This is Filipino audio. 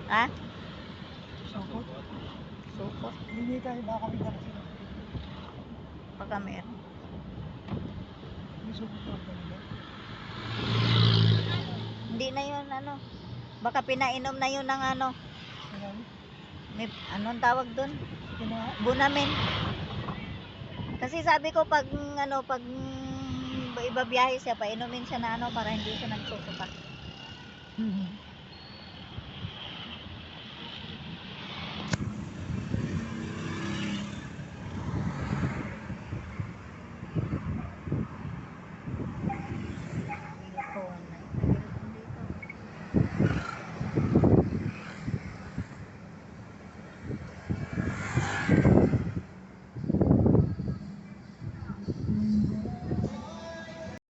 Ha? Sukot. Sukot. Hindi tayo baka may dala sila. Baka meron. May sukot na talaga. Hindi na yun ano. Baka pinainom na yun ng ano. Ayan. May, anong tawag dun? Kina, Bunamin. Kasi sabi ko pag ano, pag ibabiyahe siya, painumin siya na ano para hindi siya nagsusuka.